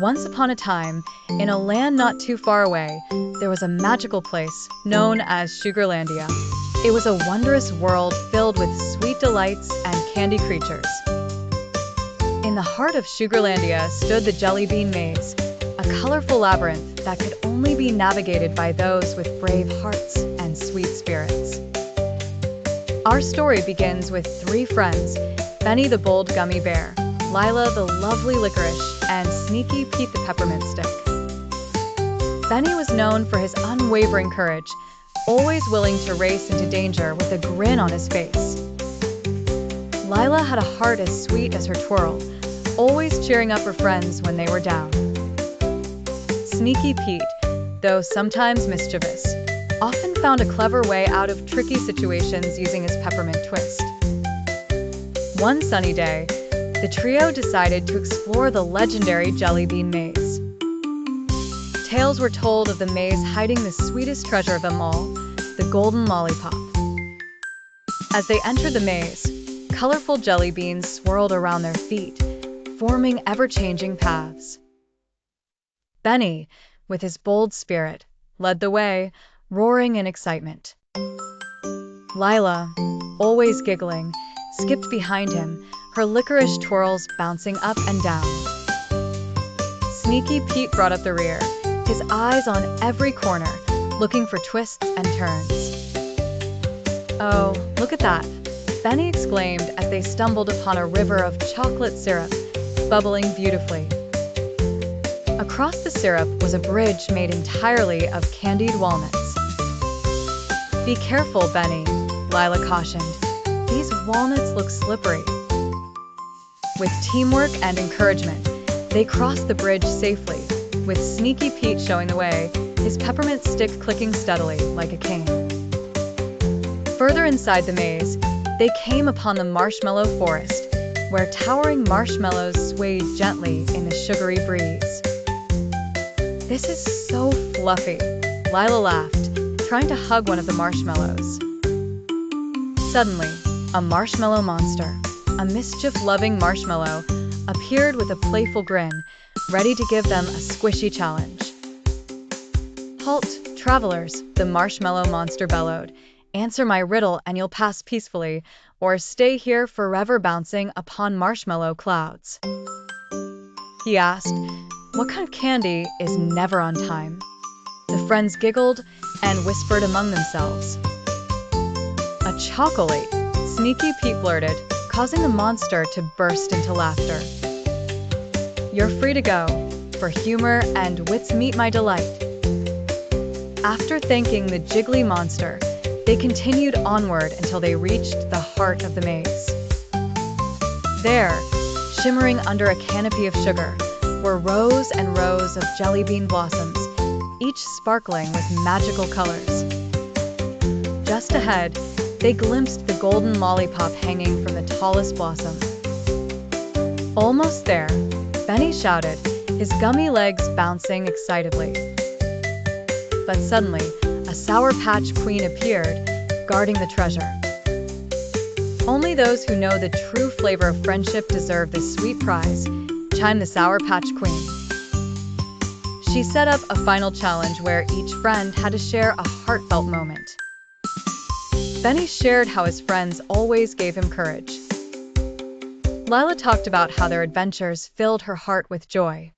Once upon a time, in a land not too far away, there was a magical place known as Sugarlandia. It was a wondrous world filled with sweet delights and candy creatures. In the heart of Sugarlandia stood the Jellybean Maze, a colorful labyrinth that could only be navigated by those with brave hearts and sweet spirits. Our story begins with three friends, Benny the Bold Gummy Bear, Lila the Lovely Licorice, and Sneaky Pete the Peppermint Stick. Benny was known for his unwavering courage, always willing to race into danger with a grin on his face. Lila had a heart as sweet as her twirl, always cheering up her friends when they were down. Sneaky Pete, though sometimes mischievous, often found a clever way out of tricky situations using his peppermint twist. One sunny day, the trio decided to explore the legendary Jellybean Maze. Tales were told of the maze hiding the sweetest treasure of them all, the Golden Lollipop. As they entered the maze, colorful jelly beans swirled around their feet, forming ever-changing paths. Benny, with his bold spirit, led the way, roaring in excitement. Lila, always giggling, skipped behind him, her licorice twirls bouncing up and down. Sneaky Pete brought up the rear, his eyes on every corner, looking for twists and turns. "Oh, look at that," Benny exclaimed as they stumbled upon a river of chocolate syrup, bubbling beautifully. Across the syrup was a bridge made entirely of candied walnuts. "Be careful, Benny," Lila cautioned. "These walnuts look slippery." With teamwork and encouragement, they crossed the bridge safely, with Sneaky Pete showing the way, his peppermint stick clicking steadily like a cane. Further inside the maze, they came upon the marshmallow forest, where towering marshmallows swayed gently in the sugary breeze. "This is so fluffy," Lila laughed, trying to hug one of the marshmallows. Suddenly, a marshmallow monster, a mischief-loving marshmallow, appeared with a playful grin, ready to give them a squishy challenge. "Halt, travelers," the marshmallow monster bellowed. "Answer my riddle and you'll pass peacefully, or stay here forever bouncing upon marshmallow clouds." He asked, "What kind of candy is never on time?" The friends giggled and whispered among themselves. "A chocolate," Sneaky Pete blurted, causing the monster to burst into laughter. "You're free to go, for humor and wits meet my delight." After thanking the jiggly monster, they continued onward until they reached the heart of the maze. There, shimmering under a canopy of sugar, were rows and rows of jellybean blossoms, each sparkling with magical colors. Just ahead, they glimpsed the golden lollipop hanging from the tallest blossom. Almost there, Benny shouted, his gummy legs bouncing excitedly. But suddenly, a Sour Patch Queen appeared, guarding the treasure. "Only those who know the true flavor of friendship deserve this sweet prize," chimed the Sour Patch Queen. She set up a final challenge where each friend had to share a heartfelt moment. Benny shared how his friends always gave him courage. Lila talked about how their adventures filled her heart with joy.